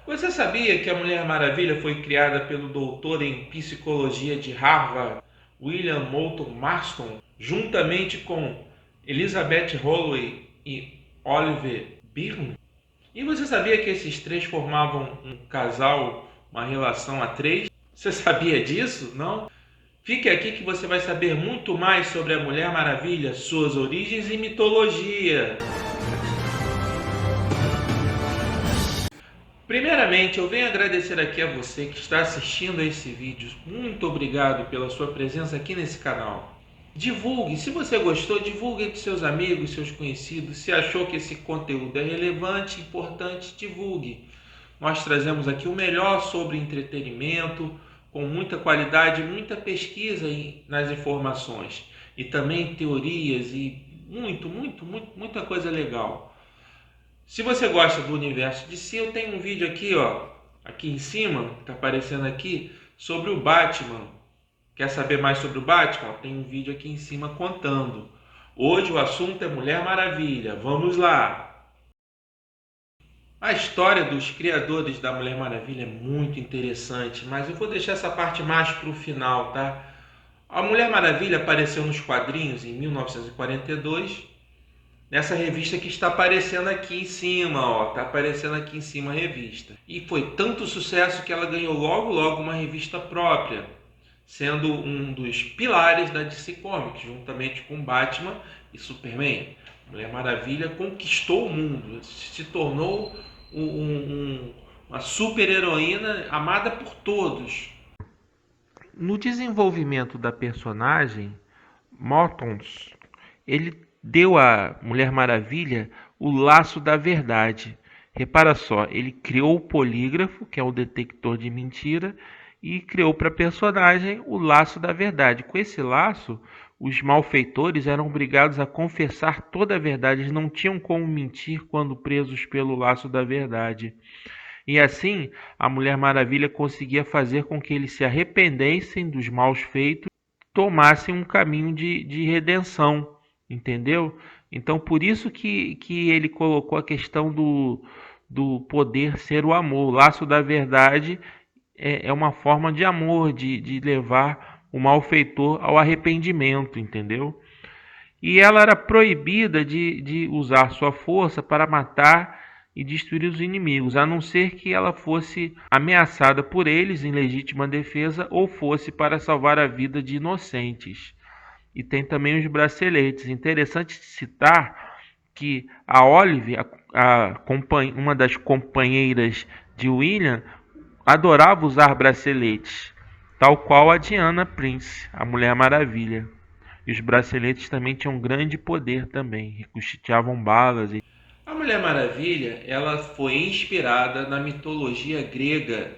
Você sabia que a Mulher Maravilha foi criada pelo doutor em psicologia de Harvard, William Moulton Marston, juntamente com Elizabeth Holloway e Oliver Byrne? E você sabia que esses três formavam um casal, uma relação a três? Você sabia disso? Não? Fique aqui que você vai saber muito mais sobre a Mulher Maravilha, suas origens e mitologia. Primeiramente, eu venho agradecer aqui a você que está assistindo a esse vídeo. Muito obrigado pela sua presença aqui nesse canal. Divulgue, se você gostou, divulgue entre seus amigos, seus conhecidos. Se achou que esse conteúdo é relevante, importante, divulgue. Nós trazemos aqui o melhor sobre entretenimento, com muita qualidade, muita pesquisa nas informações. E também teorias e muita coisa legal. Se você gosta do universo de si, eu tenho um vídeo aqui, ó, aqui em cima, que está aparecendo aqui, sobre o Batman. Quer saber mais sobre o Batman? Tem um vídeo aqui em cima contando. Hoje o assunto é Mulher Maravilha. Vamos lá! A história dos criadores da Mulher Maravilha é muito interessante, mas eu vou deixar essa parte mais para o final, tá? A Mulher Maravilha apareceu nos quadrinhos em 1942, nessa revista que está aparecendo aqui em cima, ó, tá aparecendo aqui em cima a revista. E foi tanto sucesso que ela ganhou logo uma revista própria, sendo um dos pilares da DC Comics, juntamente com Batman e Superman. Mulher Maravilha conquistou o mundo, se tornou uma super-heroína amada por todos. No desenvolvimento da personagem, Mortons, ele deu à Mulher Maravilha o laço da verdade. Repara só, ele criou o polígrafo, que é o detector de mentira, e criou para a personagem o laço da verdade. Com esse laço, os malfeitores eram obrigados a confessar toda a verdade, eles não tinham como mentir quando presos pelo laço da verdade. E assim, a Mulher Maravilha conseguia fazer com que eles se arrependessem dos maus feitos, tomassem um caminho de redenção, entendeu? Então, por isso que ele colocou a questão do poder ser o amor. O laço da verdade é uma forma de amor, de levar o malfeitor ao arrependimento, entendeu? E ela era proibida de usar sua força para matar e destruir os inimigos, a não ser que ela fosse ameaçada por eles em legítima defesa ou fosse para salvar a vida de inocentes. E tem também os braceletes. Interessante citar que a Olive, uma das companheiras de William, adorava usar braceletes, tal qual a Diana Prince, a Mulher Maravilha. E os braceletes também tinham grande poder também, ricocheteavam balas. A Mulher Maravilha, ela foi inspirada na mitologia grega.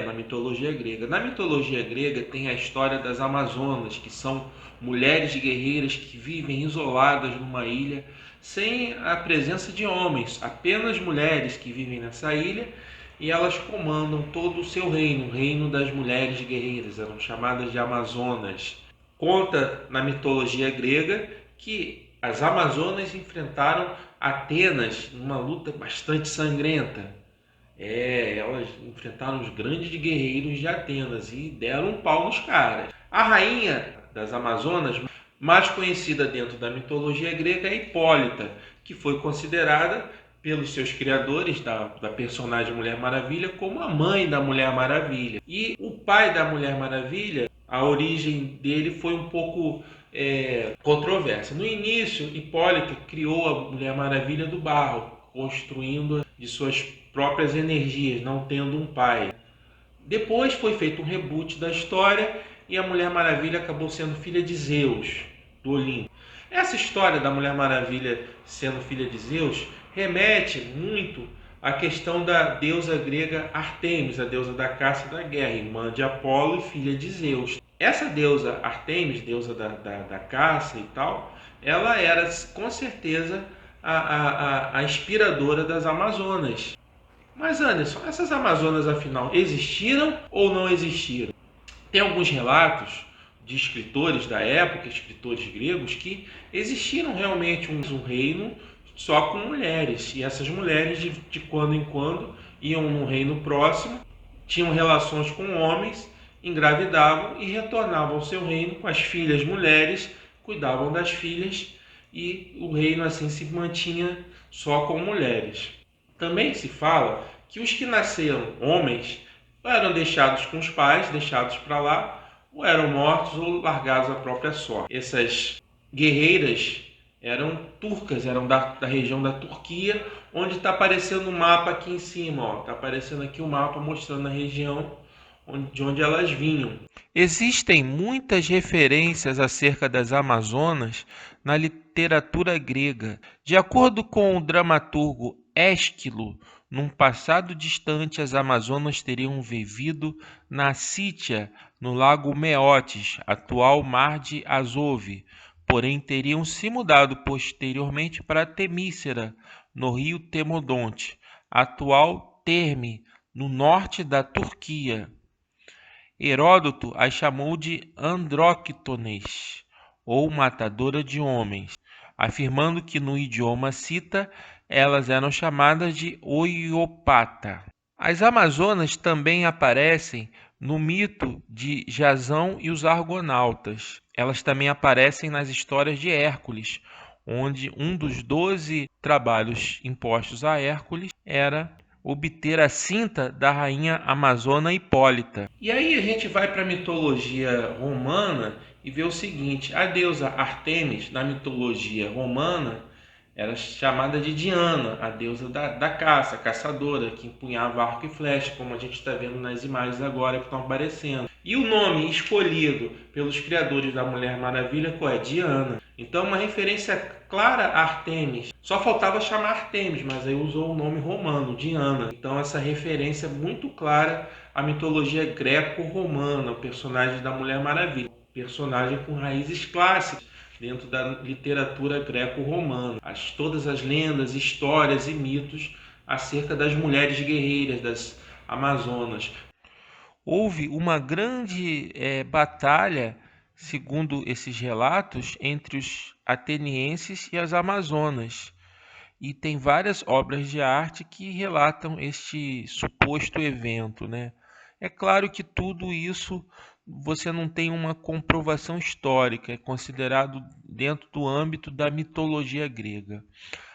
Na mitologia grega. Na mitologia grega tem a história das Amazonas, que são mulheres guerreiras que vivem isoladas numa ilha, sem a presença de homens, apenas mulheres que vivem nessa ilha, e elas comandam todo o seu reino, o reino das mulheres guerreiras, eram chamadas de Amazonas. Conta na mitologia grega que as Amazonas enfrentaram Atenas numa luta bastante sangrenta. Elas enfrentaram os grandes guerreiros de Atenas e deram um pau nos caras. A rainha das Amazonas, mais conhecida dentro da mitologia grega, é Hipólita, que foi considerada pelos seus criadores da personagem Mulher Maravilha como a mãe da Mulher Maravilha. E o pai da Mulher Maravilha, a origem dele foi um pouco controversa. No início, Hipólito criou a Mulher Maravilha do barro, construindo de suas próprias energias, não tendo um pai. Depois foi feito um reboot da história e a Mulher Maravilha acabou sendo filha de Zeus, do Olimpo. Essa história da Mulher Maravilha sendo filha de Zeus remete muito à questão da deusa grega Artemis, a deusa da caça e da guerra, irmã de Apolo e filha de Zeus. Essa deusa Artemis, deusa da caça e tal, ela era com certeza a inspiradora das Amazonas. Mas Anderson, essas Amazonas afinal existiram ou não existiram? Tem alguns relatos de escritores da época, escritores gregos, que existiram realmente um reino só com mulheres. E essas mulheres, de quando em quando, iam num reino próximo, tinham relações com homens, engravidavam e retornavam ao seu reino com as filhas mulheres, cuidavam das filhas e o reino assim se mantinha só com mulheres. Também se fala que os que nasceram homens eram deixados com os pais, deixados para lá, ou eram mortos ou largados à própria sorte. Essas guerreiras eram turcas, eram da região da Turquia, onde está aparecendo o mapa aqui em cima. Está aparecendo aqui o mapa mostrando a região de onde elas vinham. Existem muitas referências acerca das Amazonas na literatura grega. De acordo com o dramaturgo Ésquilo, num passado distante, as Amazonas teriam vivido na Sítia, no lago Meotis, atual Mar de Azov, porém teriam se mudado posteriormente para Temícera, no rio Temodonte, atual Terme, no norte da Turquia. Heródoto as chamou de andróctones, ou matadora de homens, afirmando que no idioma cita elas eram chamadas de Oiopata. As Amazonas também aparecem no mito de Jasão e os Argonautas. Elas também aparecem nas histórias de Hércules, onde um dos 12 trabalhos impostos a Hércules era obter a cinta da rainha amazona Hipólita. E aí a gente vai para a mitologia romana e vê o seguinte: a deusa Ártemis, na mitologia romana, era chamada de Diana, a deusa da caça, caçadora, que empunhava arco e flecha, como a gente está vendo nas imagens agora que estão aparecendo. E o nome escolhido pelos criadores da Mulher Maravilha qual é? Diana. Então, uma referência clara a Ártemis. Só faltava chamar Ártemis, mas aí usou o nome romano, Diana. Então, essa referência muito clara à mitologia greco-romana, o personagem da Mulher Maravilha. Personagem com raízes clássicas dentro da literatura greco-romana. Todas as lendas, histórias e mitos acerca das mulheres guerreiras, das Amazonas. Houve uma grande batalha, segundo esses relatos, entre os atenienses e as Amazonas. E tem várias obras de arte que relatam este suposto evento, né? É claro que tudo isso você não tem uma comprovação histórica, é considerado dentro do âmbito da mitologia grega.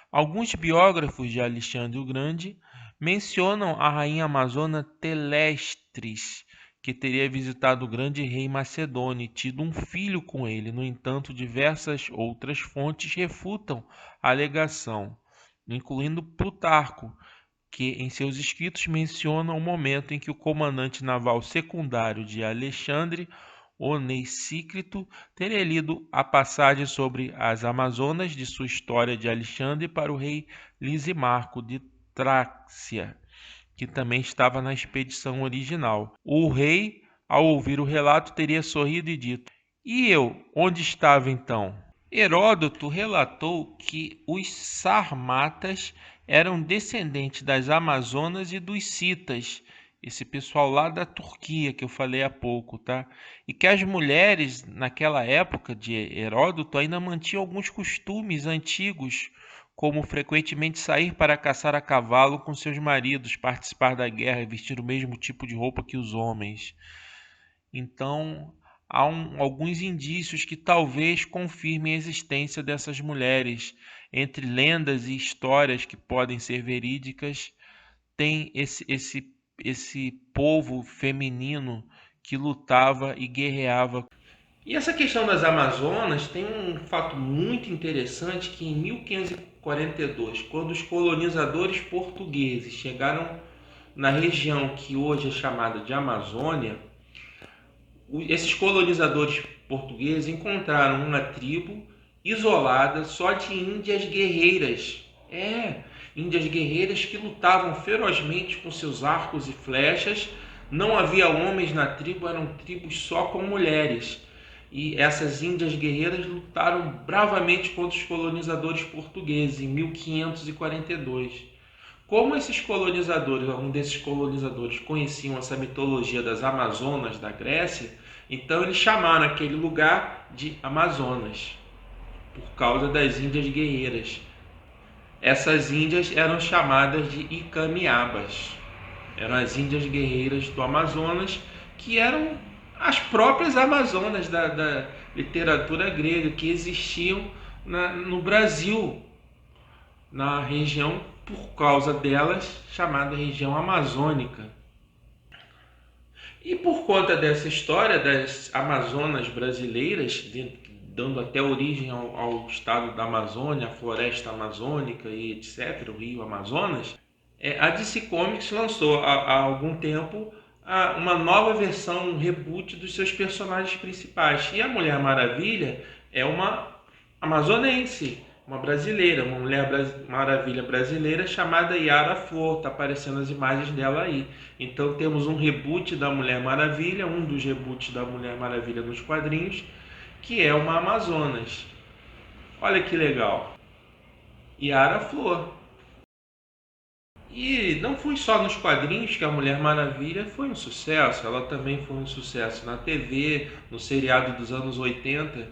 Alguns biógrafos de Alexandre o Grande mencionam a rainha amazona Telestris, que teria visitado o grande rei macedônio e tido um filho com ele. No entanto, diversas outras fontes refutam a alegação, incluindo Plutarco, que em seus escritos menciona o momento em que o comandante naval secundário de Alexandre, Onesícrito, teria lido a passagem sobre as Amazonas de sua História de Alexandre para o rei Lisimarco de Trácia, que também estava na expedição original. O rei, ao ouvir o relato, teria sorrido e dito: "E eu, onde estava então?" Heródoto relatou que os Sarmatas eram descendentes das Amazonas e dos Citas, esse pessoal lá da Turquia que eu falei há pouco, tá? E que as mulheres, naquela época de Heródoto, ainda mantinham alguns costumes antigos, como frequentemente sair para caçar a cavalo com seus maridos, participar da guerra e vestir o mesmo tipo de roupa que os homens. Então, há alguns indícios que talvez confirmem a existência dessas mulheres. Entre lendas e histórias que podem ser verídicas, tem esse povo feminino que lutava e guerreava. E essa questão das Amazonas tem um fato muito interessante que em 1542, quando os colonizadores portugueses chegaram na região que hoje é chamada de Amazônia, esses colonizadores portugueses encontraram uma tribo isolada só de índias guerreiras. Índias guerreiras que lutavam ferozmente com seus arcos e flechas. Não havia homens na tribo, eram tribos só com mulheres. E essas índias guerreiras lutaram bravamente contra os colonizadores portugueses em 1542. Como esses colonizadores, algum desses colonizadores conheciam essa mitologia das Amazonas da Grécia, então eles chamaram aquele lugar de Amazonas, por causa das índias guerreiras. Essas índias eram chamadas de Icamiabas. Eram as índias guerreiras do Amazonas, que eram as próprias Amazonas da literatura grega, que existiam no Brasil, na região, por causa delas, chamada região amazônica. E por conta dessa história das Amazonas brasileiras, dando até origem ao estado da Amazônia, a floresta amazônica e etc., o rio Amazonas, a DC Comics lançou há algum tempo uma nova versão, um reboot dos seus personagens principais. E a Mulher Maravilha é uma amazonense, uma brasileira, uma Mulher Maravilha brasileira chamada Yara Flor. Está aparecendo as imagens dela aí. Então temos um reboot da Mulher Maravilha, um dos reboots da Mulher Maravilha nos quadrinhos, que é uma Amazonas. Olha que legal. Yara Flor. E não foi só nos quadrinhos que a Mulher Maravilha foi um sucesso, ela também foi um sucesso na TV, no seriado dos anos 80,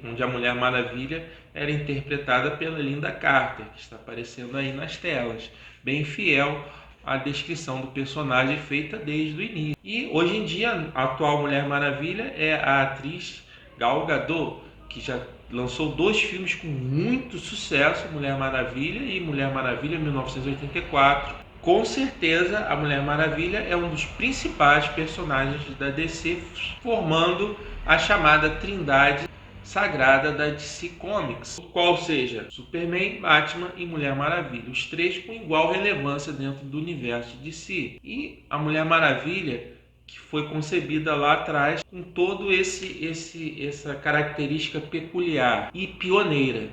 onde a Mulher Maravilha era interpretada pela Linda Carter, que está aparecendo aí nas telas, bem fiel à descrição do personagem feita desde o início. E hoje em dia, a atual Mulher Maravilha é a atriz Gal Gadot, que já lançou 2 filmes com muito sucesso, Mulher Maravilha e Mulher Maravilha 1984. Com certeza, a Mulher Maravilha é um dos principais personagens da DC, formando a chamada Trindade Sagrada da DC Comics, qual seja Superman, Batman e Mulher Maravilha, os 3 com igual relevância dentro do universo DC. E a Mulher Maravilha, que foi concebida lá atrás com todo essa característica peculiar e pioneira.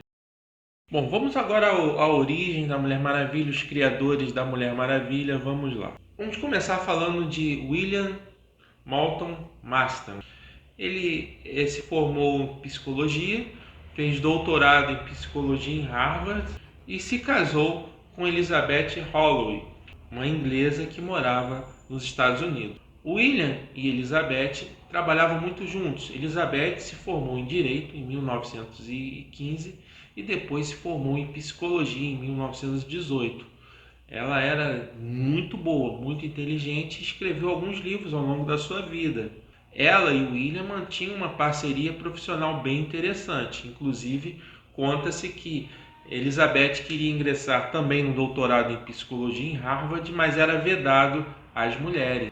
Bom, vamos agora à origem da Mulher Maravilha, os criadores da Mulher Maravilha, vamos lá. Vamos começar falando de William Moulton Marston. Ele se formou em psicologia, fez doutorado em psicologia em Harvard e se casou com Elizabeth Holloway, uma inglesa que morava nos Estados Unidos. William e Elizabeth trabalhavam muito juntos. Elizabeth se formou em Direito em 1915 e depois se formou em Psicologia em 1918. Ela era muito boa, muito inteligente e escreveu alguns livros ao longo da sua vida. Ela e William mantinham uma parceria profissional bem interessante. Inclusive, conta-se que Elizabeth queria ingressar também no doutorado em Psicologia em Harvard, mas era vedado às mulheres.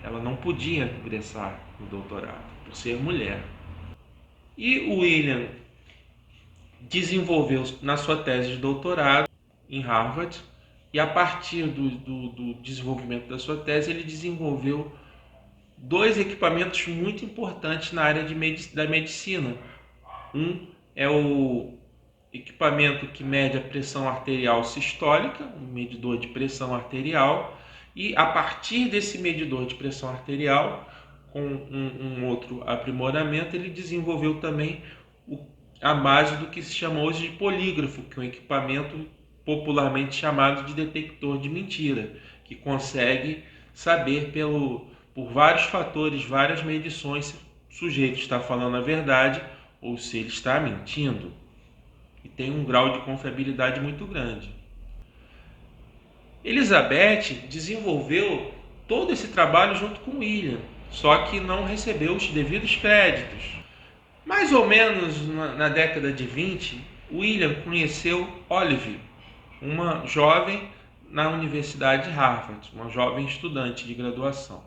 Ela não podia ingressar no doutorado, por ser mulher. E o William desenvolveu na sua tese de doutorado em Harvard, e a partir do desenvolvimento da sua tese, ele desenvolveu 2 equipamentos muito importantes na área da medicina. Um é o equipamento que mede a pressão arterial sistólica, um medidor de pressão arterial, e a partir desse medidor de pressão arterial, com um outro aprimoramento, ele desenvolveu também a base do que se chama hoje de polígrafo, que é um equipamento popularmente chamado de detector de mentira, que consegue saber por vários fatores, várias medições, se o sujeito está falando a verdade ou se ele está mentindo. E tem um grau de confiabilidade muito grande. Elizabeth desenvolveu todo esse trabalho junto com William, só que não recebeu os devidos créditos. Mais ou menos na década de 20, William conheceu Olive, uma jovem na Universidade de Harvard, uma jovem estudante de graduação.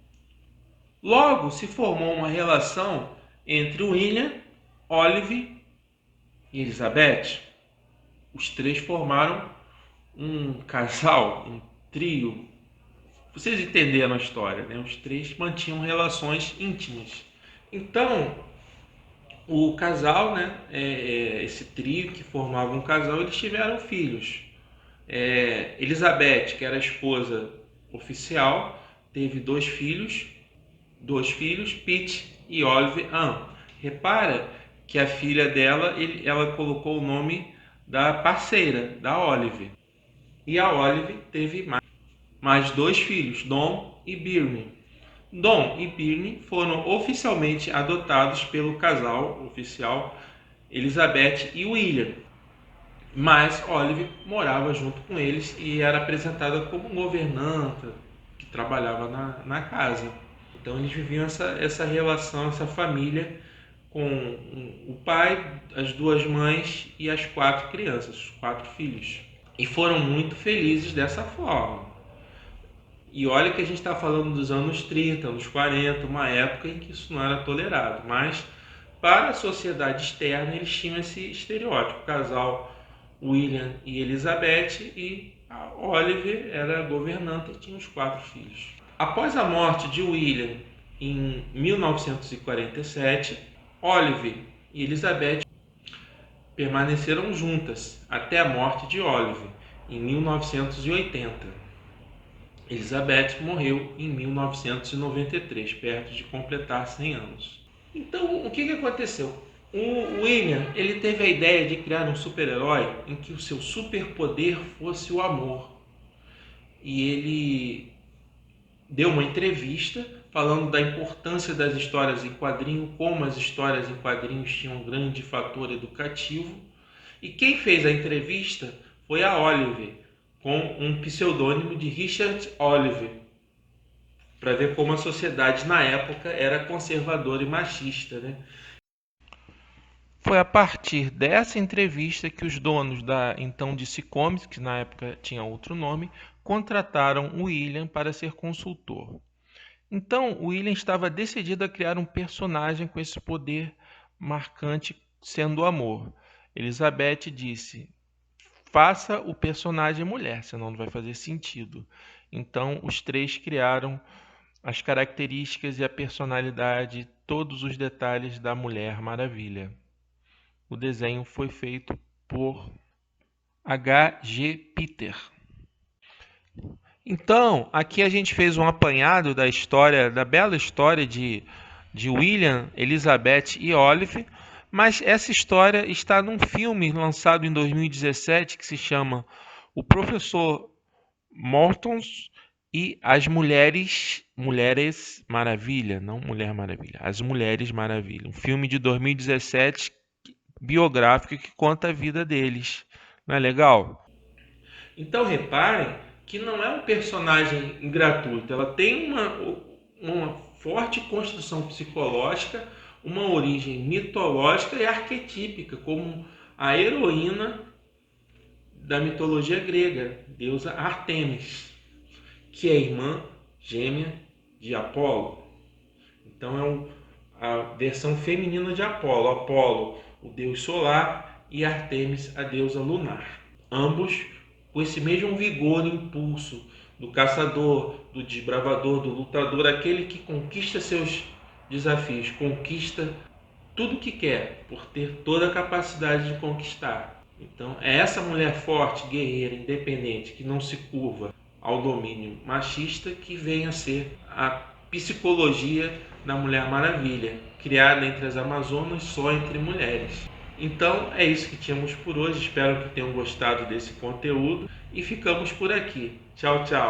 Logo se formou uma relação entre William, Olive e Elizabeth. Os 3 formaram um casal, um trio. Vocês entenderam a história, né? Os 3 mantinham relações íntimas. Então, o casal, né, esse trio que formava um casal, eles tiveram filhos. Elizabeth, que era a esposa oficial, teve 2 filhos, Pete e Olive Ann. Repara que a filha dela, ela colocou o nome da parceira, da Olive. E a Olive teve mais 2 filhos, Dom e Birney. Dom e Birney foram oficialmente adotados pelo casal oficial Elizabeth e William, mas Olive morava junto com eles e era apresentada como governanta, que trabalhava na casa. Então eles viviam essa relação, essa família com o pai, as duas mães e as 4 crianças, os 4 filhos. E foram muito felizes dessa forma. E olha que a gente está falando dos anos 30, anos 40, uma época em que isso não era tolerado. Mas para a sociedade externa eles tinham esse estereótipo. O casal William e Elizabeth, e a Olive era governanta e tinha os 4 filhos. Após a morte de William em 1947, Olive e Elizabeth permaneceram juntas até a morte de Olive em 1980. Elizabeth morreu em 1993, perto de completar 100 anos. Então, o que aconteceu? O William ele teve a ideia de criar um super-herói em que o seu superpoder fosse o amor. E ele deu uma entrevista falando da importância das histórias em quadrinho, como as histórias em quadrinhos tinham um grande fator educativo. E quem fez a entrevista foi a Olive, com um pseudônimo de Richard Olive, para ver como a sociedade na época era conservadora e machista, né? Foi a partir dessa entrevista que os donos da então DC Comics, que na época tinha outro nome, contrataram o William para ser consultor. Então, o William estava decidido a criar um personagem com esse poder marcante, sendo o amor. Elizabeth disse: faça o personagem mulher, senão não vai fazer sentido. Então, os três criaram as características e a personalidade, todos os detalhes da Mulher Maravilha. O desenho foi feito por H.G. Peter. Então, aqui a gente fez um apanhado da história, da bela história de William, Elizabeth e Olive, mas essa história está num filme lançado em 2017 que se chama O Professor Mortons e as Mulheres Maravilha, não Mulher Maravilha, As Mulheres Maravilha, um filme de 2017 biográfico que conta a vida deles. Não é legal? Então reparem que não é um personagem gratuito, ela tem uma forte construção psicológica, uma origem mitológica e arquetípica, como a heroína da mitologia grega, deusa Ártemis, que é irmã gêmea de Apolo. Então é a versão feminina de Apolo. Apolo, o deus solar, e Ártemis, a deusa lunar. Ambos com esse mesmo vigor e impulso do caçador, do desbravador, do lutador, aquele que conquista seus desafios, conquista tudo que quer, por ter toda a capacidade de conquistar. Então é essa mulher forte, guerreira, independente, que não se curva ao domínio machista, que vem a ser a psicologia da Mulher Maravilha, criada entre as Amazonas só entre mulheres. Então é isso que tínhamos por hoje, espero que tenham gostado desse conteúdo e ficamos por aqui. Tchau, tchau!